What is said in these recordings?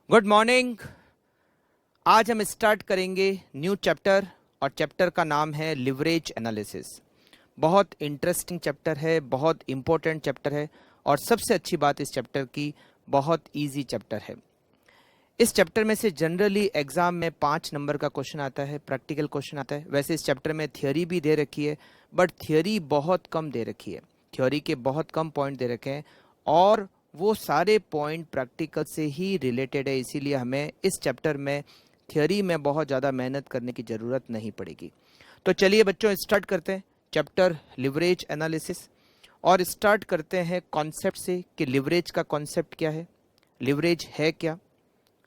Good morning. आज हम start करेंगे न्यू चैप्टर और चैप्टर का नाम है लिवरेज एनालिसिस। बहुत इंटरेस्टिंग चैप्टर है, बहुत इंपॉर्टेंट चैप्टर है और सबसे अच्छी बात इस चैप्टर की बहुत इजी चैप्टर है। इस चैप्टर में से जनरली एग्जाम में 5 नंबर का क्वेश्चन आता है, प्रैक्टिकल क्वेश्चन आता है। वैसे इस चैप्टर में थियोरी भी दे रखी है, बट थियोरी बहुत कम दे रखी है, थियोरी के बहुत कम पॉइंट दे रखे हैं और वो सारे पॉइंट प्रैक्टिकल से ही रिलेटेड है। इसीलिए हमें इस चैप्टर में थियोरी में बहुत ज़्यादा मेहनत करने की ज़रूरत नहीं पड़ेगी। तो चलिए बच्चों, स्टार्ट करते हैं चैप्टर लिवरेज एनालिसिस और स्टार्ट करते हैं कॉन्सेप्ट से कि लिवरेज का कॉन्सेप्ट क्या है, लिवरेज है क्या,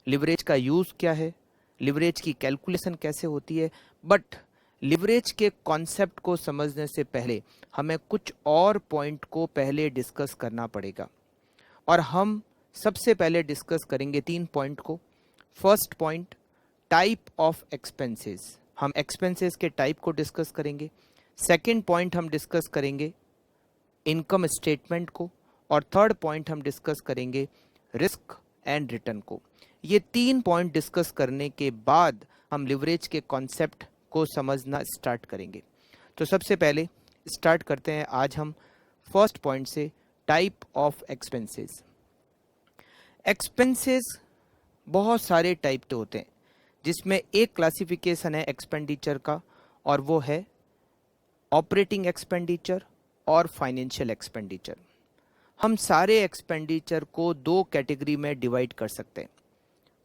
लिवरेज का यूज़ क्या है, लिवरेज की कैलकुलेशन कैसे होती है। बट लिवरेज के कॉन्सेप्ट को समझने से पहले हमें कुछ और पॉइंट को पहले डिस्कस करना पड़ेगा और हम सबसे पहले डिस्कस करेंगे 3 पॉइंट को। First point, type of expenses, हम एक्सपेंसेस के टाइप को डिस्कस करेंगे। सेकंड पॉइंट हम डिस्कस करेंगे इनकम स्टेटमेंट को और थर्ड पॉइंट हम डिस्कस करेंगे रिस्क एंड रिटर्न को। ये 3 पॉइंट डिस्कस करने के बाद हम लिवरेज के कॉन्सेप्ट को समझना स्टार्ट करेंगे। तो सबसे पहले स्टार्ट करते हैं आज हम फर्स्ट पॉइंट से, टाइप ऑफ एक्सपेंसेस। एक्सपेंसेस बहुत सारे टाइप के होते हैं, जिसमें एक क्लासिफिकेशन है एक्सपेंडिचर का और वो है ऑपरेटिंग एक्सपेंडिचर और फाइनेंशियल एक्सपेंडिचर। हम सारे एक्सपेंडिचर को 2 कैटेगरी में डिवाइड कर सकते हैं।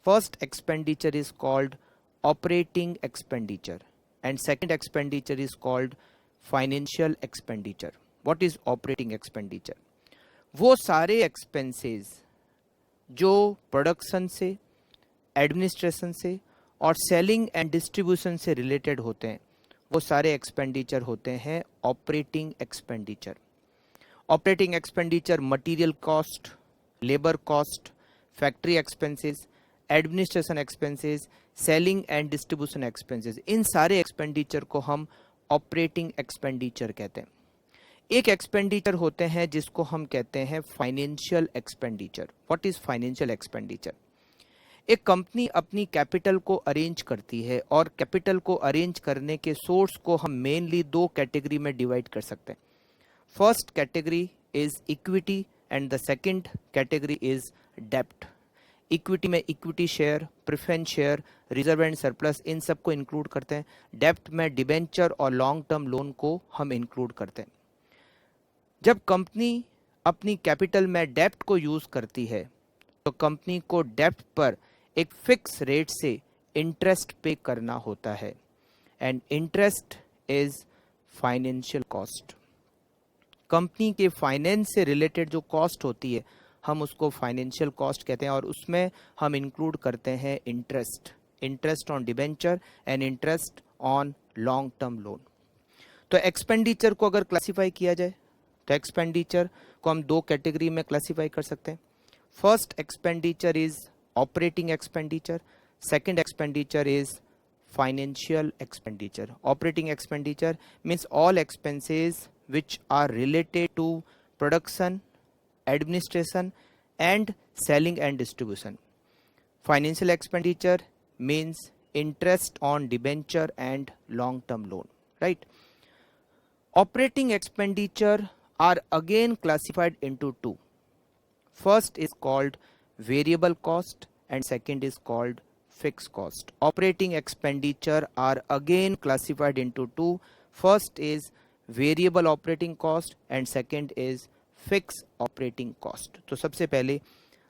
First expenditure is called operating expenditure and second expenditure is called financial expenditure. What is operating expenditure? वो सारे एक्सपेंसेस जो प्रोडक्शन से, एडमिनिस्ट्रेशन से और सेलिंग एंड डिस्ट्रीब्यूशन से रिलेटेड होते हैं, वो सारे एक्सपेंडिचर होते हैं operating expenditure. Operating expenditure material cost, labour cost, factory expenses, administration expenses, selling and distribution expenses, इन सारे एक्सपेंडिचर को हम ऑपरेटिंग एक्सपेंडिचर कहते हैं। एक एक्सपेंडिचर होते हैं जिसको हम कहते हैं financial expenditure. What is financial expenditure? एक कंपनी अपनी कैपिटल को अरेंज करती है और कैपिटल को अरेंज करने के सोर्स को हम मेनली 2 कैटेगरी में डिवाइड कर सकते हैं। First category is equity and the second category is डेब्ट। इक्विटी में equity share, preference share, reserve and surplus, इन सब को इंक्लूड करते हैं। डेब्ट में डिबेंचर और लॉन्ग टर्म लोन को हम इंक्लूड करते हैं। जब कंपनी अपनी कैपिटल में डेब्ट को यूज करती है तो कंपनी को डेब्ट पर एक फिक्स रेट से इंटरेस्ट पे करना होता है and interest is financial cost. Company के फाइनेंस से रिलेटेड जो कॉस्ट होती है हम उसको फाइनेंशियल कॉस्ट कहते हैं और उसमें हम इंक्लूड करते हैं interest, interest on debenture and interest on long term loan. तो एक्सपेंडिचर को अगर क्लासिफाई किया जाए तो एक्सपेंडिचर को हम 2 कैटेगरी में क्लासिफाई कर सकते हैं। First expenditure is operating expenditure, second expenditure is financial expenditure. Operating expenditure means all expenses which are related to production, administration and selling and distribution. Financial expenditure means interest on debenture and long term loan, right? Operating expenditure are again classified into 2. First is called variable cost and second is called fixed cost. Operating expenditure are again classified into 2. First is variable operating cost and second is fix operating cost. तो सबसे पहले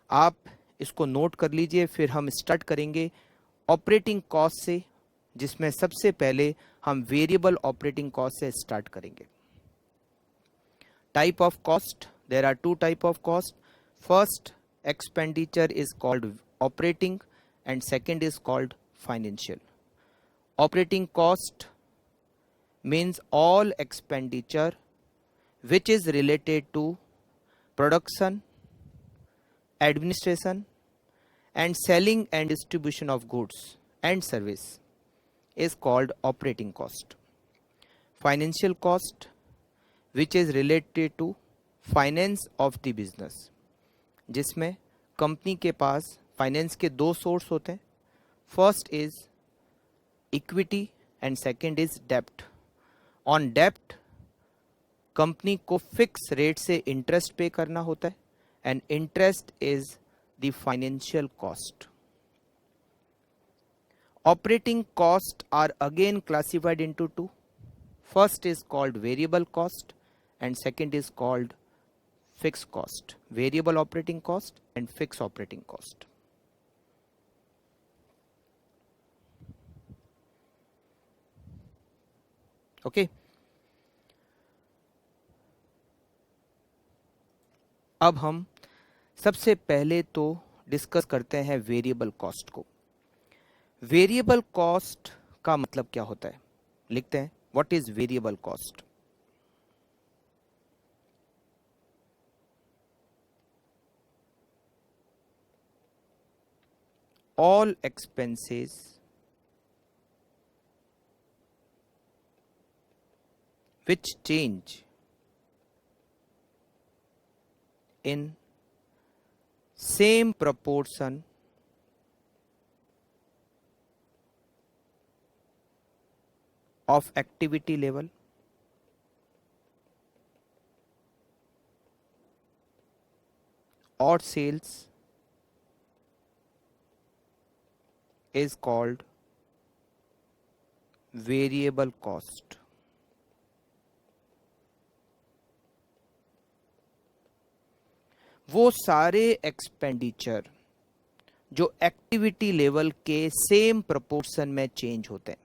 आप इसको note कर लीजिए, फिर हम start करेंगे ऑपरेटिंग कॉस्ट से, जिसमें सबसे पहले हम वेरिएबल ऑपरेटिंग कॉस्ट से स्टार्ट करेंगे। Type of cost, there are 2 type of cost. First expenditure is called operating and second is called financial. Operating cost means all expenditure which is related to production, administration and selling and distribution of goods and service is called operating cost. Financial cost which is related to finance of the business, जिसमें company के पास finance के दो source होते हैं, first is equity and second is डेब्ट। On डेब्ट company को fix rate से इंटरेस्ट पे करना होता है and interest is the financial cost. Operating costs are again classified into two. First is called variable cost and second is called fixed cost. Variable operating cost and fixed operating cost. Okay. अब हम सबसे पहले तो discuss करते हैं variable cost को। Variable cost का मतलब क्या होता है, लिखते हैं what is variable cost. All expenses which change in same proportion of activity level or sales is called variable cost. वो सारे एक्सपेंडिचर जो एक्टिविटी लेवल के सेम प्रोपोर्शन में चेंज होते हैं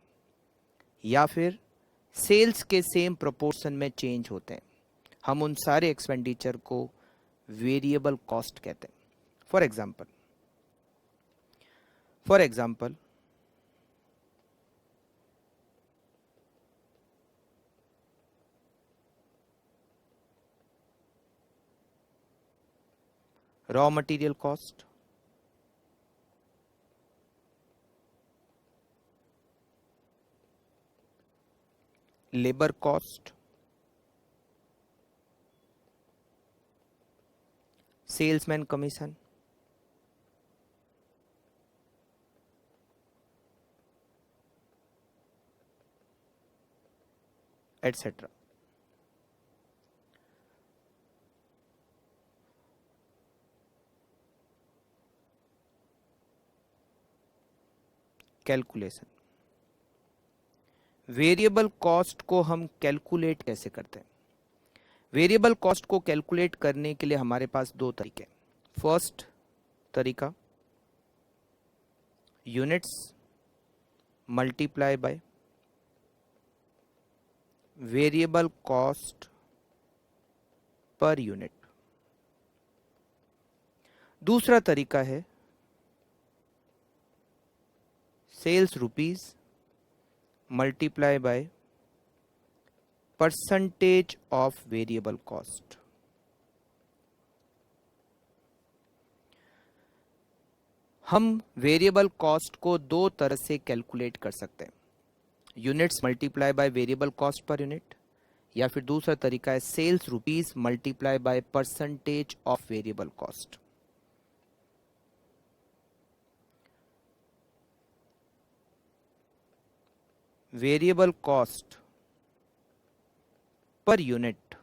या फिर सेल्स के सेम प्रोपोर्शन में चेंज होते हैं, हम उन सारे एक्सपेंडिचर को वेरिएबल कॉस्ट कहते हैं। For example raw material cost, labour cost, salesman commission, etcetera. Calculation, variable cost को हम कैलकुलेट कैसे करते हैं। वेरिएबल कॉस्ट को कैलकुलेट करने के लिए हमारे पास दो तरीके। फर्स्ट तरीका units multiply by variable cost per unit. दूसरा तरीका है sales rupees multiply by percentage of variable cost. हम वेरिएबल कॉस्ट को दो तरह से कैलकुलेट कर सकते हैं, units multiply by variable cost per unit, या फिर दूसरा तरीका है sales rupees multiply by percentage of variable cost. Variable cost per unit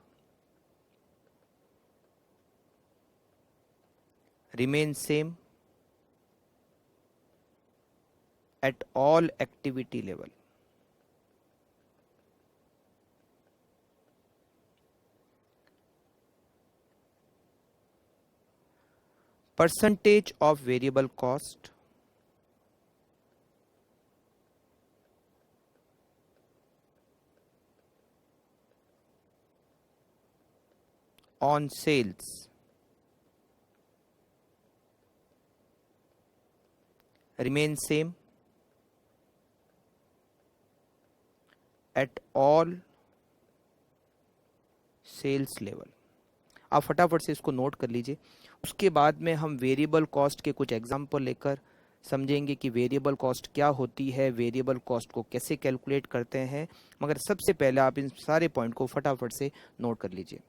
remain same at all activity level. Percentage of variable cost on sales remain same at all sales level. आप फटाफट से इसको note कर लीजिए। उसके बाद में हम वेरिएबल कॉस्ट के कुछ एग्जाम्पल लेकर समझेंगे कि वेरिएबल कॉस्ट क्या होती है, वेरिएबल कॉस्ट को कैसे कैलकुलेट करते हैं। मगर सबसे पहले आप इन सारे पॉइंट को फटाफट से नोट कर लीजिए।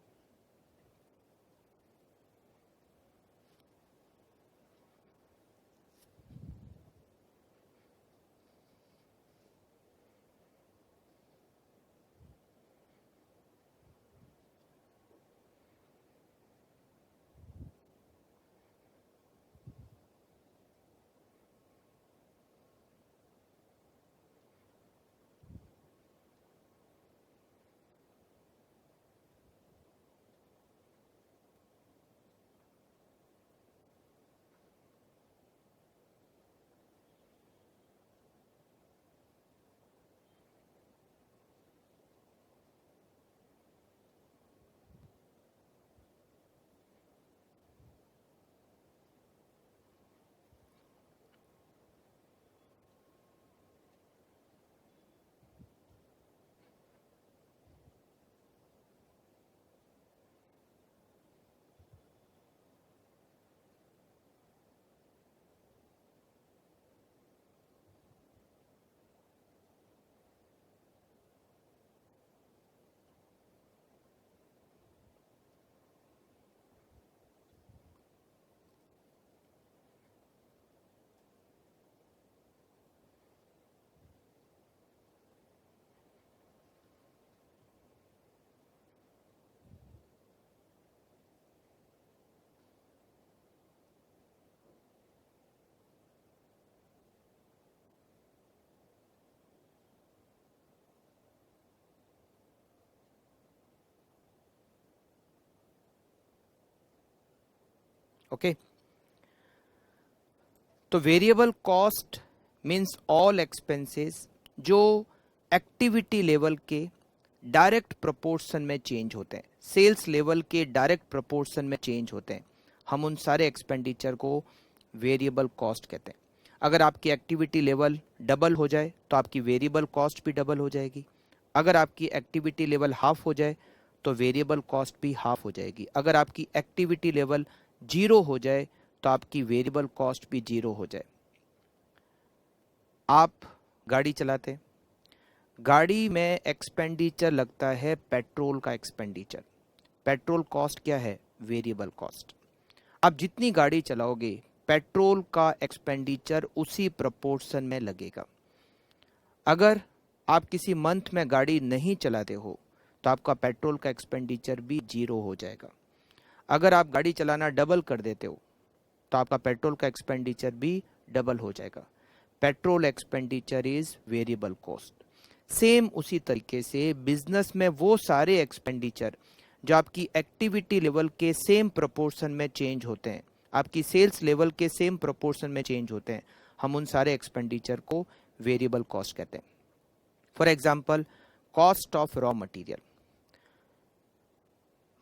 ओके। तो variable cost means all expenses जो एक्टिविटी लेवल के डायरेक्ट प्रोपोर्शन में चेंज होते हैं, सेल्स लेवल के डायरेक्ट प्रोपोर्शन में चेंज होते हैं, हम उन सारे एक्सपेंडिचर को वेरिएबल कॉस्ट कहते हैं। अगर आपकी एक्टिविटी लेवल डबल हो जाए तो आपकी वेरिएबल कॉस्ट भी डबल हो जाएगी। अगर आपकी एक्टिविटी लेवल हाफ हो जाए तो वेरिएबल कॉस्ट भी हाफ हो जाएगी। अगर आपकी एक्टिविटी लेवल जीरो हो जाए तो आपकी वेरिएबल कॉस्ट भी जीरो हो जाए। आप गाड़ी चलाते हैं, गाड़ी में एक्सपेंडिचर लगता है पेट्रोल का एक्सपेंडिचर। पेट्रोल कॉस्ट क्या है? Variable cost. आप जितनी गाड़ी चलाओगे पेट्रोल का एक्सपेंडिचर उसी प्रोपोर्शन में लगेगा। अगर आप किसी मंथ में गाड़ी नहीं चलाते हो तो आपका पेट्रोल का एक्सपेंडिचर भी जीरो हो जाएगा। अगर आप गाड़ी चलाना डबल कर देते हो तो आपका पेट्रोल का एक्सपेंडिचर भी डबल हो जाएगा। Petrol expenditure is variable cost. Same उसी तरीके से बिजनेस में वो सारे एक्सपेंडिचर जो आपकी एक्टिविटी लेवल के सेम प्रोपोर्शन में चेंज होते हैं, आपकी सेल्स लेवल के सेम प्रोपोर्शन में चेंज होते हैं, हम उन सारे एक्सपेंडिचर को वेरिएबल कॉस्ट कहते हैं। For example, cost of raw material.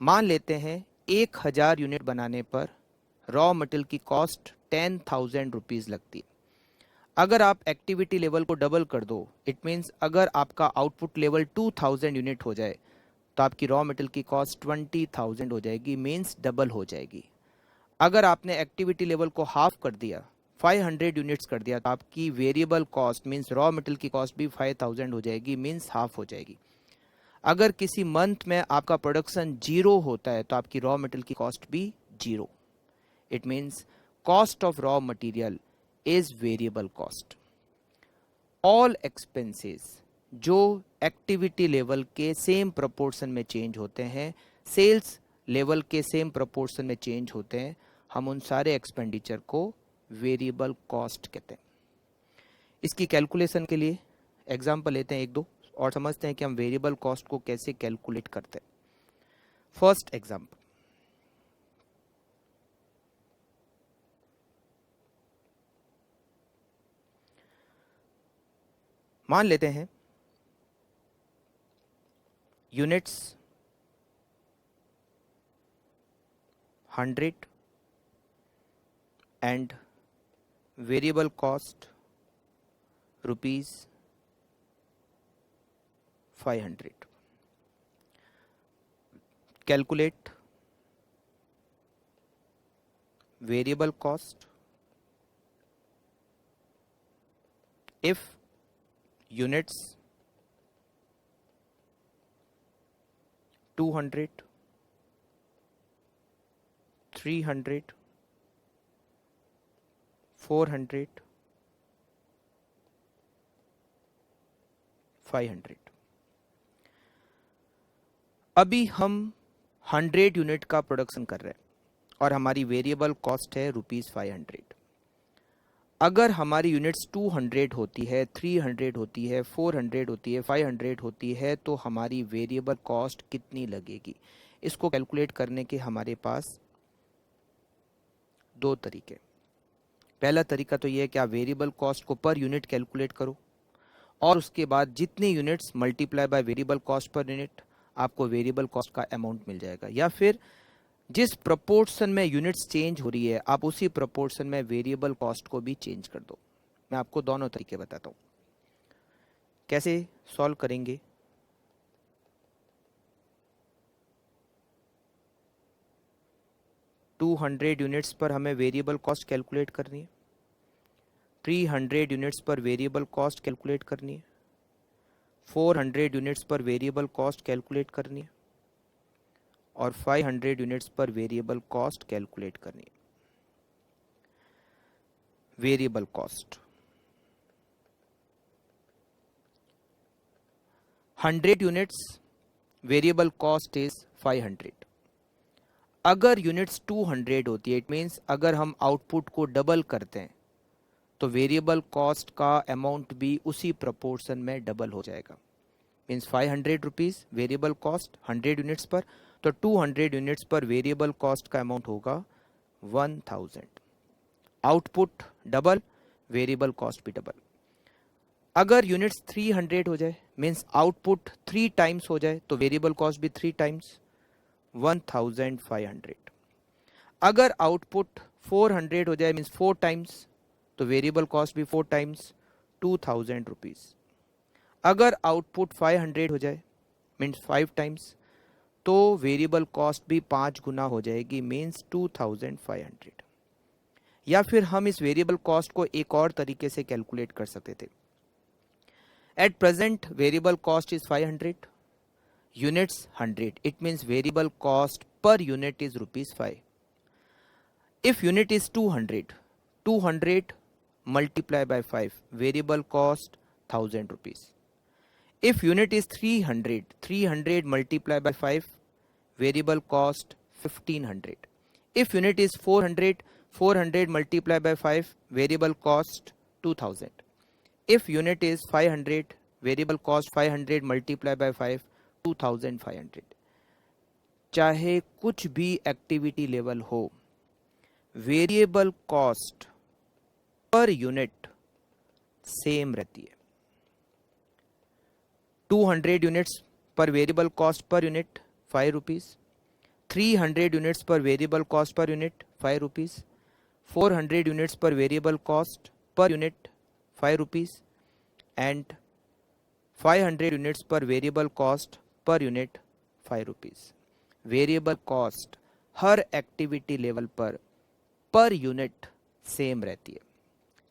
मान लेते हैं 1000 यूनिट बनाने पर रॉ मटेरियल की कॉस्ट 10,000 रुपीज लगती है। अगर आप एक्टिविटी लेवल को डबल कर दो, इट मीन्स अगर आपका आउटपुट लेवल 2000 यूनिट हो जाए तो आपकी रॉ मटेरियल की कॉस्ट 20,000 हो जाएगी, मीन्स डबल हो जाएगी। अगर आपने एक्टिविटी लेवल को हाफ कर दिया, 500 यूनिट्स कर दिया, तो आपकी variable cost means raw material की कॉस्ट भी 5000 हो जाएगी, मीन्स हाफ हो जाएगी। अगर किसी मंथ में आपका प्रोडक्शन जीरो होता है तो आपकी रॉ मटेरियल की कॉस्ट भी zero. It means cost of raw material is variable cost. All expenses जो एक्टिविटी लेवल के सेम प्रोपोर्शन में चेंज होते हैं, सेल्स लेवल के सेम प्रोपोर्शन में चेंज होते हैं, हम उन सारे एक्सपेंडिचर को वेरिएबल कॉस्ट कहते हैं। इसकी कैलकुलेशन के लिए एग्जांपल लेते हैं एक दो और समझते हैं कि हम वेरिएबल कॉस्ट को कैसे कैलकुलेट करते हैं। फर्स्ट एग्जांपल, मान लेते हैं units 100 and variable cost rupees 500। Calculate variable cost if units 200, 300, 400, 500। अभी हम 100 यूनिट का प्रोडक्शन कर रहे हैं और हमारी वेरिएबल कॉस्ट है ₹500। अगर हमारी यूनिट्स 200 होती है, 300 होती है, 400 होती है, 500 होती है तो हमारी वेरिएबल कॉस्ट कितनी लगेगी? इसको कैलकुलेट करने के हमारे पास दो तरीके। पहला तरीका तो ये है कि आप वेरिएबल कॉस्ट को पर यूनिट कैलकुलेट करो और उसके बाद जितनी units multiply by variable cost per unit, आपको वेरिएबल कॉस्ट का अमाउंट मिल जाएगा। या फिर जिस प्रोपोर्शन में यूनिट्स चेंज हो रही है आप उसी प्रोपोर्शन में वेरिएबल कॉस्ट को भी चेंज कर दो। मैं आपको दोनों तरीके बताता हूं कैसे सॉल्व करेंगे। टू 200 यूनिट्स पर हमें वेरिएबल कॉस्ट कैलकुलेट करनी है, 300 यूनिट्स पर वेरिएबल कॉस्ट कैलकुलेट करनी है, 400 यूनिट्स पर वेरिएबल कॉस्ट कैलकुलेट करनी है और 500 यूनिट्स पर वेरिएबल कॉस्ट कैलकुलेट करनी है। Variable cost 100 units, variable cost is 500। अगर यूनिट्स 200 होती है, इट मीन्स अगर हम आउटपुट को डबल करते हैं तो वेरिएबल कॉस्ट का अमाउंट भी उसी प्रोपोर्शन में डबल हो जाएगा। Means 500 rupees variable cost 100 units पर, तो 200 यूनिट्स पर वेरिएबल कॉस्ट का अमाउंट होगा 1000. आउटपुट डबल, वेरिएबल कॉस्ट भी डबल. अगर यूनिट्स 300 हो जाए मीन्स आउटपुट 3 टाइम्स हो जाए तो वेरिएबल कॉस्ट भी 3 टाइम्स 1500. अगर आउटपुट 400 हो जाए मीन्स 4 टाइम्स तो वेरिएबल कॉस्ट भी 4 टाइम्स 2000 रुपीज. अगर आउटपुट 500 हो जाए मीन्स 5 टाइम्स तो वेरिएबल कॉस्ट भी 5 गुना हो जाएगी मीन्स 2500. या फिर हम इस वेरिएबल कॉस्ट को एक और तरीके से कैलकुलेट कर सकते थे. At present variable cost is 500, units 100. It means variable cost per unit is ₹5. If unit is 200, 200 multiply by 5, variable cost 1000 rupees. If unit is 300, 300 multiply by 5, variable cost 1500. If unit is 400, 400 multiply by 5, variable cost 2000. If unit is 500, variable cost 500 multiply by 5, 2500. चाहे कुछ भी activity level हो, variable cost per unit same रहती है. 200 units पर variable cost per unit 5 rupees, 300 units पर variable cost per unit 5 rupees, 400 units पर variable cost per unit 5 rupees and 500 units पर variable cost per unit 5 rupees. Variable cost हर activity level per unit same रहती है.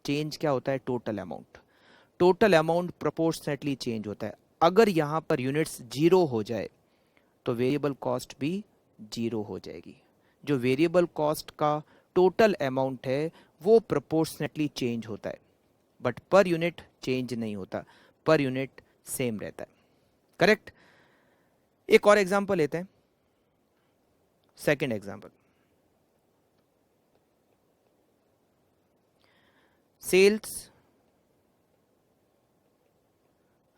Change क्या होता है? Total amount. Total amount proportionately change होता है. अगर यहां पर यूनिट्स 0 हो जाए तो वेरिएबल कॉस्ट भी 0 हो जाएगी. जो वेरिएबल कॉस्ट का टोटल अमाउंट है वो प्रोपोर्शनेटली चेंज होता है बट पर यूनिट चेंज नहीं होता, पर यूनिट सेम रहता है. करेक्ट. एक और एग्जांपल लेते हैं. Second example, sales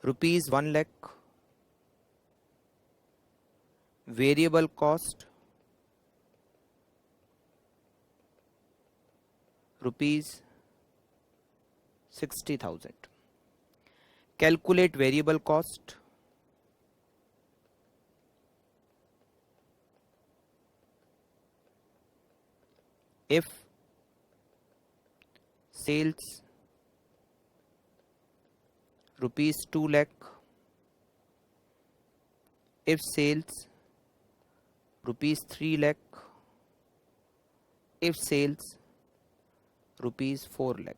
₹1 lakh, variable cost ₹60,000. Calculate variable cost. If sales ₹2 lakh, if sales ₹3 lakh, if sales ₹4 lakh.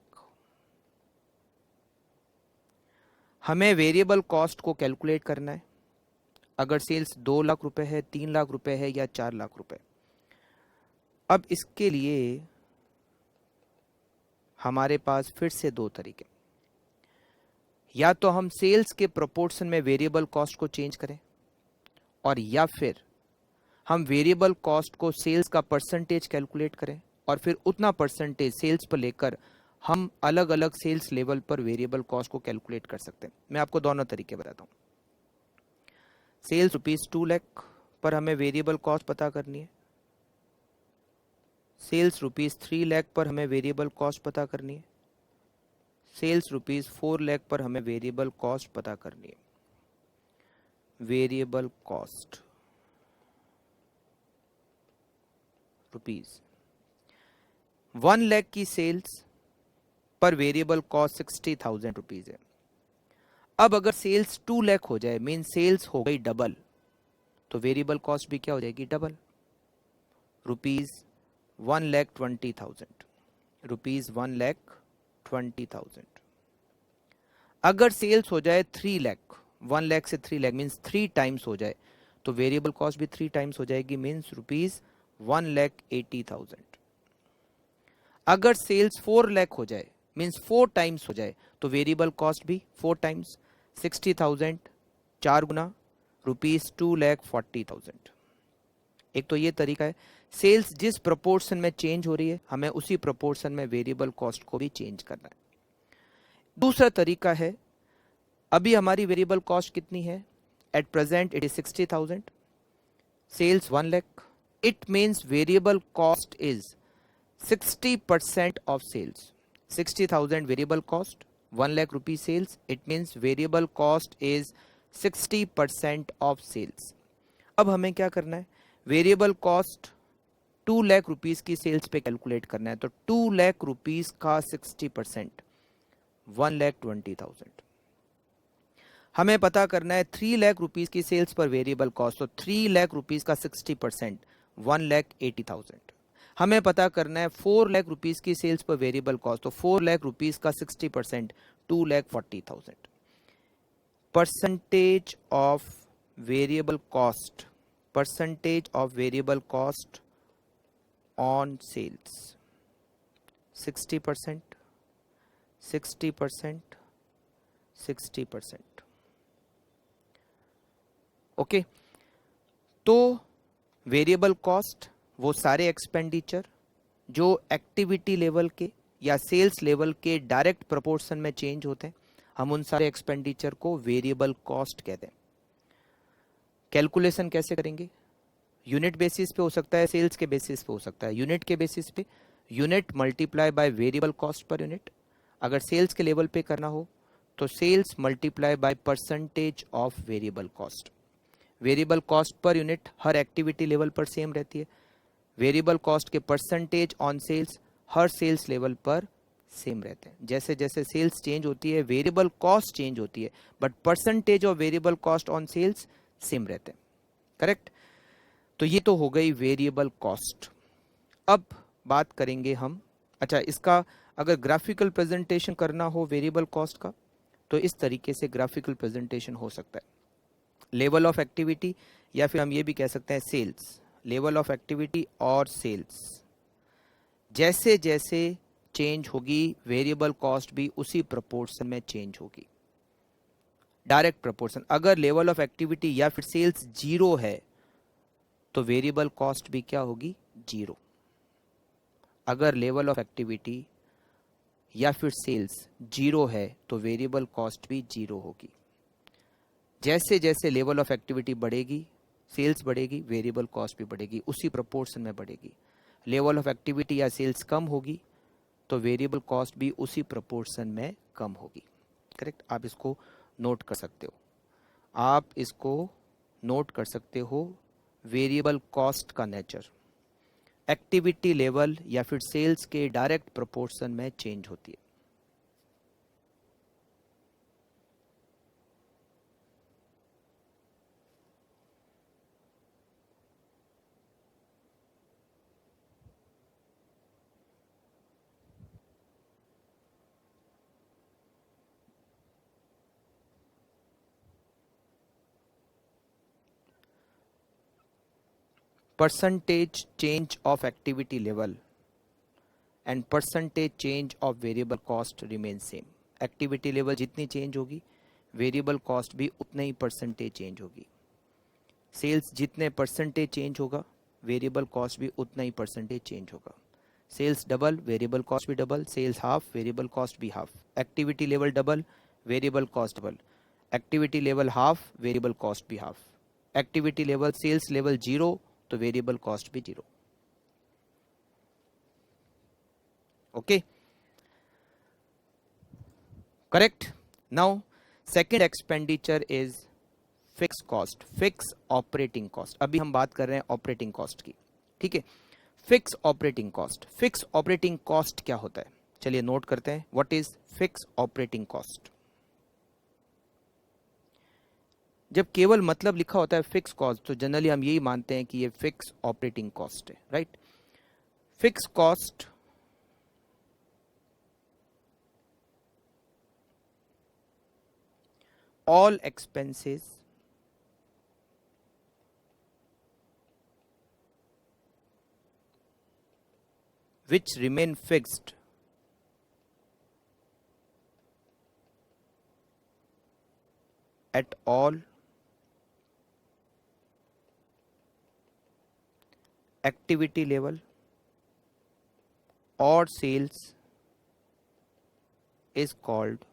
हमें वेरिएबल कॉस्ट को कैलकुलेट करना है. अगर सेल्स 2 लाख रुपए है, 3 लाख रुपए है या 4 लाख रुपए. अब इसके लिए हमारे पास फिर से 2 तरीके. या तो हम सेल्स के प्रोपोर्शन में वेरिएबल कॉस्ट को चेंज करें और या फिर हम वेरिएबल कॉस्ट को सेल्स का परसेंटेज कैलकुलेट करें और फिर उतना परसेंटेज सेल्स पर लेकर हम अलग अलग सेल्स लेवल पर वेरिएबल कॉस्ट को कैलकुलेट कर सकते हैं. मैं आपको दोनों तरीके बताता हूं. सेल्स ₹2 लाख पर हमें वेरिएबल कॉस्ट पता करनी है. सेल्स ₹3 लाख पर हमें वेरिएबल कॉस्ट पता करनी है. सेल्स ₹4 लाख पर हमें वेरिएबल कॉस्ट पता करनी है. वेरिएबल कॉस्ट ₹1 लाख की सेल्स पर वेरिएबल कॉस्ट 60,000 रुपीज है. अब अगर सेल्स 2 लाख हो जाए मीन सेल्स हो गई डबल तो वेरिएबल कॉस्ट भी क्या हो जाएगी? डबल. ₹1,20,000. ₹1,20,000. अगर सेल्स हो जाए 3 लाख, 1 लाख से 3 लाख मीन्स 3 टाइम्स हो जाए तो वेरिएबल कॉस्ट भी 3 टाइम्स हो जाएगी मीन्स ₹1,80,000. अगर सेल्स 4 लाख हो जाए मीन्स 4 टाइम्स हो जाए तो वेरिएबल कॉस्ट भी 4 टाइम्स 60,000 4 गुना ₹2,40,000. एक तो ये तरीका है. सेल्स जिस प्रोपोर्शन में चेंज हो रही है हमें उसी प्रोपोर्शन में वेरिएबल कॉस्ट को भी चेंज करना है. दूसरा तरीका है, अभी हमारी वेरिएबल कॉस्ट कितनी है? At present it is 60,000. Sales 1 lakh. It means variable cost is 60% of sales. 60,000 variable cost, 1 lakh rupee sales. It means variable cost is 60% of sales. अब हमें क्या करना है, वेरिएबल कॉस्ट 2 लाख रुपीस की सेल्स पे कैलकुलेट करना है. तो 2 लाख रुपीस का 60%, 1,20,000. हमें पता करना है 3 लाख रुपीस की सेल्स पर वेरिएबल कॉस्ट. तो 3 लाख रुपीस का 60%, 1,80,000. हमें पता करना है 4 लाख रुपीस की सेल्स पर वेरिएबल कॉस्ट. तो 4 लाख रुपीस का 60%, 2,40,000. Percentage of variable cost, percentage of variable cost on sales, 60%, 60%, 60%. Okay. तो वेरिएबल कॉस्ट वो सारे एक्सपेंडिचर जो एक्टिविटी लेवल के या सेल्स लेवल के डायरेक्ट प्रोपोर्शन में चेंज होते हैं, हम उन सारे एक्सपेंडिचर को वेरिएबल कॉस्ट कहते हैं. कैलकुलेशन कैसे करेंगे? यूनिट बेसिस पे हो सकता है, सेल्स के बेसिस पे हो सकता है. यूनिट के बेसिस पे unit multiply by variable cost per unit. अगर सेल्स के लेवल पे करना हो तो sales multiply by percentage of variable cost. Variable cost per unit हर एक्टिविटी लेवल पर सेम रहती है. वेरिएबल कॉस्ट के परसेंटेज ऑन सेल्स हर सेल्स लेवल पर सेम रहते हैं. जैसे जैसे सेल्स चेंज होती है वेरिएबल कॉस्ट चेंज होती है, but percentage of variable cost on sales same रहते हैं. करेक्ट. तो ये तो हो गई वेरिएबल कॉस्ट. अब बात करेंगे हम, अच्छा इसका अगर ग्राफिकल प्रेजेंटेशन करना हो वेरिएबल कॉस्ट का तो इस तरीके से ग्राफिकल प्रेजेंटेशन हो सकता है. लेवल ऑफ एक्टिविटी, या फिर हम ये भी कह सकते हैं सेल्स, लेवल ऑफ एक्टिविटी और सेल्स. जैसे जैसे चेंज होगी वेरिएबल कॉस्ट भी उसी प्रोपोर्शन में चेंज होगी. Direct proportion. अगर लेवल ऑफ एक्टिविटी या फिर सेल्स जीरो है तो वेरिएबल कॉस्ट भी क्या होगी? जीरो. अगर लेवल ऑफ एक्टिविटी या फिर सेल्स जीरो है तो वेरिएबल कॉस्ट भी जीरो होगी. जैसे जैसे लेवल ऑफ एक्टिविटी बढ़ेगी, सेल्स बढ़ेगी, वेरिएबल कॉस्ट भी बढ़ेगी, उसी प्रोपोर्शन में बढ़ेगी. लेवल ऑफ एक्टिविटी या सेल्स कम होगी तो वेरिएबल कॉस्ट भी उसी प्रोपोर्शन में कम होगी. करेक्ट. आप इसको नोट कर सकते हो, आप इसको नोट कर सकते हो. वेरिएबल कॉस्ट का नेचर एक्टिविटी लेवल या फिर सेल्स के डायरेक्ट प्रोपोर्शन में चेंज होती है. Percentage change of activity level and percentage change of variable cost remain same. Activity level जितनी चेंज होगी वेरिएबल कॉस्ट भी उतना ही परसेंटेज चेंज होगी. सेल्स जितने परसेंटेज चेंज होगा वेरिएबल कॉस्ट भी उतना ही परसेंटेज चेंज होगा. सेल्स डबल, वेरिएबल कॉस्ट भी double. Sales half, variable cost भी half. Activity level double, variable cost double. Activity level half, variable cost भी half. Activity level sales level zero तो variable cost भी zero. Okay. Correct. Now second expenditure is fix cost, fix operating cost. अभी हम बात कर रहे हैं operating cost की. ठीक है. Fix operating cost. Fix operating cost क्या होता है? चलिए नोट करते हैं. What is fix operating cost? जब केवल मतलब लिखा होता है फिक्स कॉस्ट तो जनरली हम यही मानते हैं कि ये फिक्स ऑपरेटिंग कॉस्ट है. Right. Fix cost all expenses which remain fixed at all activity level or sales is called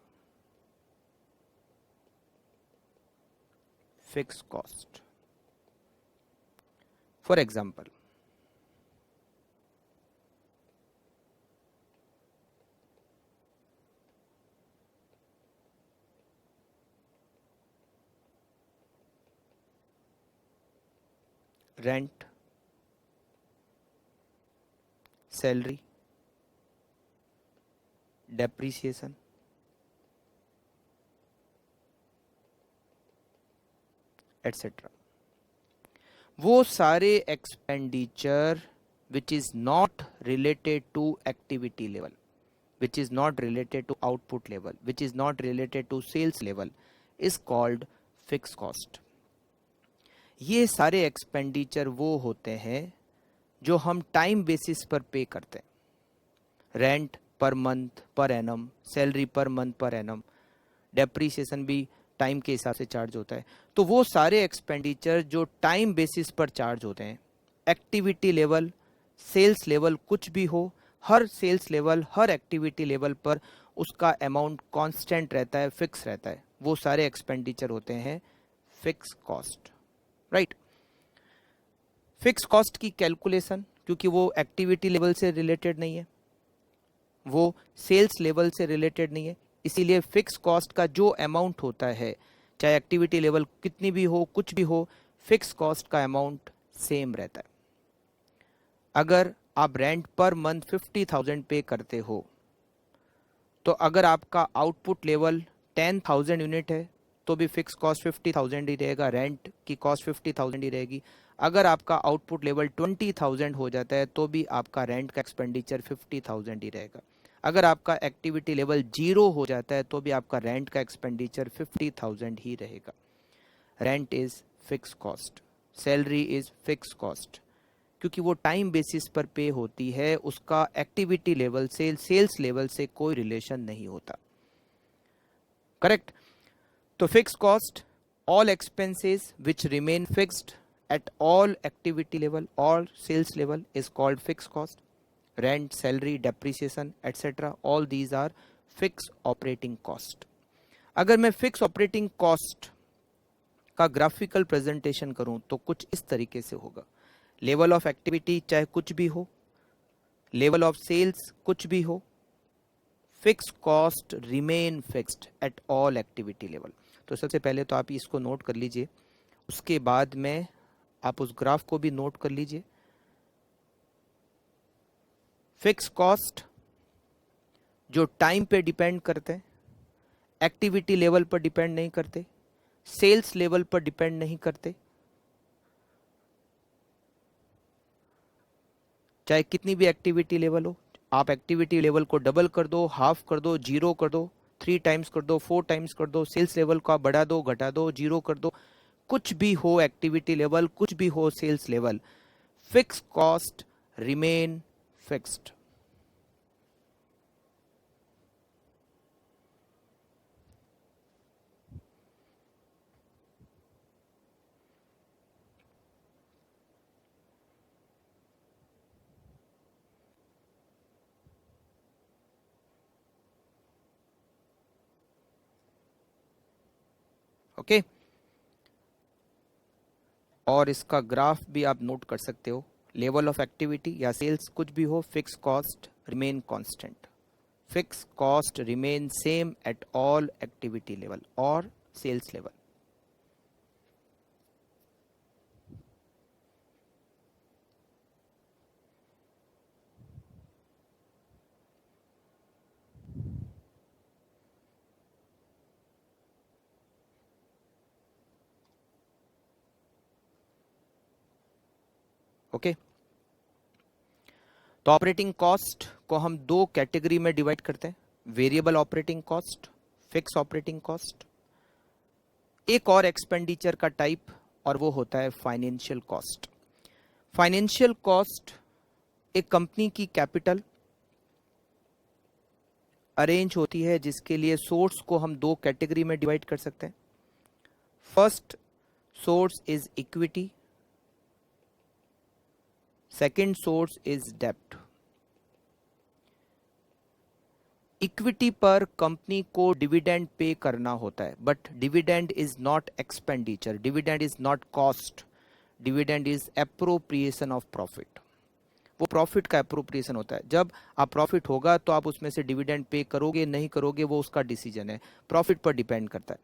fixed cost. For example, rent, salary, depreciation, etcetera. वो सारे expenditure which is not related to activity level, which is not related to output level, which is not related to sales level is called fixed cost. ये सारे expenditure वो होते हैं जो हम time basis पर पे करते हैं। Rent per month per annum, salary per month per annum, depreciation भी टाइम के हिसाब से चार्ज होता है। तो वो सारे एक्सपेंडिचर जो टाइम बेसिस पर चार्ज होते हैं, एक्टिविटी लेवल, सेल्स लेवल कुछ भी हो, हर सेल्स लेवल, हर एक्टिविटी लेवल पर उसका अमाउंट कांस्टेंट रहता है, फिक्स रहता है, वो सारे एक्सपेंडिचर होते हैं fix cost, right. Fix cost की कैलकुलेशन, क्योंकि वो एक्टिविटी लेवल से रिलेटेड नहीं है, वो सेल्स लेवल से रिलेटेड नहीं है, इसीलिए फिक्स कॉस्ट का जो अमाउंट होता है, चाहे एक्टिविटी लेवल कितनी भी हो, कुछ भी हो, फिक्स कॉस्ट का अमाउंट सेम रहता है। अगर आप रेंट पर मंथ 50,000 पे करते हो, तो अगर आपका आउटपुट लेवल 10,000 यूनिट है तो भी फिक्स कॉस्ट 50,000 ही रहेगा, रेंट की कॉस्ट 50,000 ही रहेगी। अगर आपका आउटपुट लेवल 20,000 हो जाता है तो भी आपका रेंट का एक्सपेंडिचर 50,000 ही रहेगा। अगर आपका एक्टिविटी लेवल 0 हो जाता है तो भी आपका रेंट का एक्सपेंडिचर 50,000 ही रहेगा। Rent is fix cost, salary is fix cost, क्योंकि वो टाइम बेसिस पर पे होती है, उसका एक्टिविटी लेवल से, सेल्स लेवल से कोई रिलेशन नहीं होता, करेक्ट। तो fix cost, all expenses which remain fixed at all activity level और sales level is called fix cost. Rent, salary, depreciation etcetera, all these are fix operating cost. अगर मैं fix operating cost का graphical presentation करूं तो कुछ इस तरीके से होगा। लेवल ऑफ एक्टिविटी चाहे कुछ भी हो, लेवल ऑफ सेल्स कुछ भी हो, fix cost remain fixed at all activity level. तो सबसे पहले तो आप इसको नोट कर लीजिए, उसके बाद में आप उस ग्राफ को भी नोट कर लीजिए। फिक्स कॉस्ट जो टाइम पे डिपेंड करते हैं, एक्टिविटी लेवल पर डिपेंड नहीं करते, सेल्स लेवल पर डिपेंड नहीं करते, चाहे कितनी भी एक्टिविटी लेवल हो, आप एक्टिविटी लेवल को डबल कर दो, हाफ कर दो, 0 कर दो, 3 टाइम्स कर दो, 4 टाइम्स कर दो, सेल्स लेवल को आप बढ़ा दो, घटा दो, 0 कर दो, कुछ भी हो एक्टिविटी लेवल, कुछ भी हो sales level, fix cost remain fixed. Okay, और इसका ग्राफ भी आप नोट कर सकते हो। लेवल ऑफ एक्टिविटी या सेल्स कुछ भी हो, fix cost remain constant, fix cost remain same at all activity level और सेल्स लेवल। ओके, तो ऑपरेटिंग कॉस्ट को हम 2 कैटेगरी में डिवाइड करते हैं, variable operating cost, fix operating cost. एक और एक्सपेंडिचर का टाइप और वो होता है फाइनेंशियल कॉस्ट। फाइनेंशियल कॉस्ट एक कंपनी की कैपिटल अरेंज होती है, जिसके लिए सोर्स को हम 2 कैटेगरी में डिवाइड कर सकते हैं। First source is equity, second source is डेब्ट। इक्विटी पर कंपनी को डिविडेंड पे करना होता है, but dividend is not expenditure, dividend is not cost, dividend is appropriation of profit. वो प्रॉफिट का एप्रोप्रिएशन होता है। जब आप प्रॉफिट होगा तो आप उसमें से डिविडेंड पे करोगे, नहीं करोगे वो उसका डिसीजन है, प्रॉफिट पर डिपेंड करता है।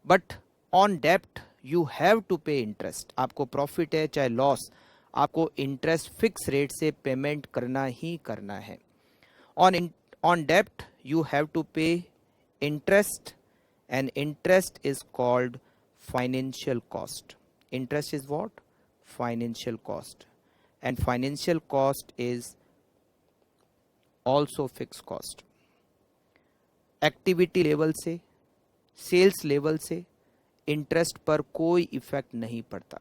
बट ऑन डेब्ट यू हैव टू पे इंटरेस्ट. आपको प्रॉफिट है चाहे लॉस, आपको इंटरेस्ट फिक्स रेट से पेमेंट करना ही करना है. On debt you have to pay interest, and interest is called financial cost. Interest is what? Financial cost. And financial cost is also fixed cost. Activity level से, sales level से interest पर कोई effect नहीं पड़ता.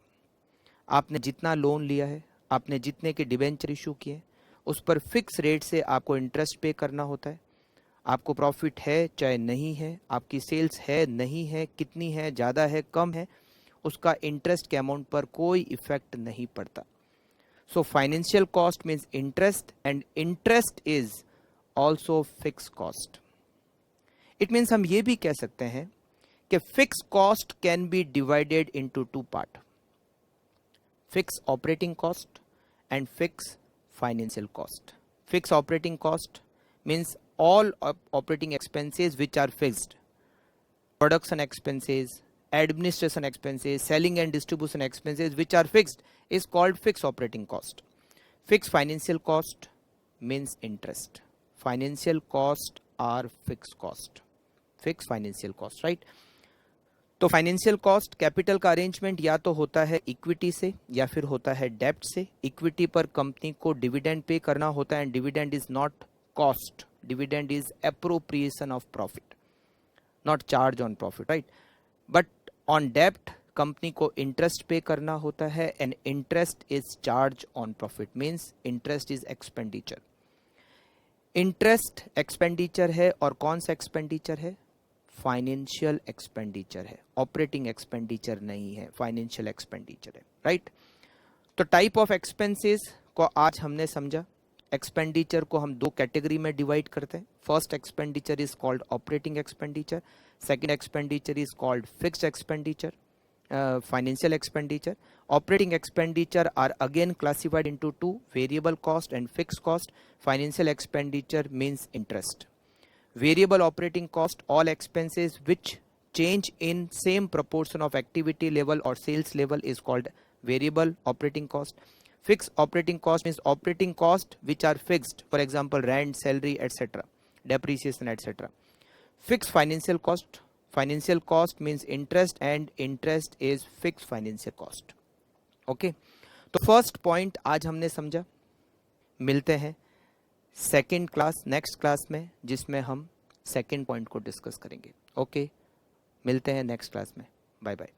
आपने जितना loan लिया है, आपने जितने के डिबेंचर इशू किए, उस पर फिक्स रेट से आपको इंटरेस्ट पे करना होता है. आपको प्रॉफिट है चाहे नहीं है, आपकी सेल्स है नहीं है, कितनी है, ज़्यादा है कम है, उसका इंटरेस्ट के अमाउंट पर कोई इफेक्ट नहीं पड़ता. So financial cost means interest, and interest is also fix cost. It means हम ये भी कह सकते हैं कि fix cost can be divided into two part, fix operating cost and fix financial cost. Fixed operating cost means all operating expenses which are fixed. Production expenses, administration expenses, selling and distribution expenses which are fixed is called fixed operating cost. Fixed financial cost means interest. Financial cost are fixed cost. Fixed financial cost, right? तो financial cost, capital का arrangement या तो होता है equity से या फिर होता है डेब्ट से. इक्विटी पर कंपनी को डिविडेंड पे करना होता है, and dividend is not cost, dividend is appropriation of profit, not charge on profit, right. But on डेब्ट कंपनी को इंटरेस्ट पे करना होता है, and interest is charge on profit, means interest is expenditure. Interest expenditure है, और कौन सा एक्सपेंडिचर है? फाइनेंशियल एक्सपेंडिचर है, ऑपरेटिंग एक्सपेंडिचर नहीं है, फाइनेंशियल एक्सपेंडिचर है, राइट. तो टाइप ऑफ एक्सपेंसेस को आज हमने समझा. एक्सपेंडिचर को हम दो कैटेगरी में डिवाइड करते हैं. First expenditure is called operating expenditure, second expenditure is called fixed expenditure, financial expenditure. Operating expenditure are again classified into two, variable cost and fixed cost. Financial expenditure means interest. Variable operating cost, all expenses which change in same proportion of activity level or sales level is called variable operating cost. Fixed operating cost means operating cost which are fixed, for example rent, salary, etc., depreciation, etc. Fixed financial cost, financial cost means interest, and interest is fixed financial cost. Okay, तो first point आज हमने समझा. मिलते हैं second class, next class में, जिसमें हम second point को डिस्कस करेंगे. ओके, मिलते हैं नेक्स्ट क्लास में. Bye bye.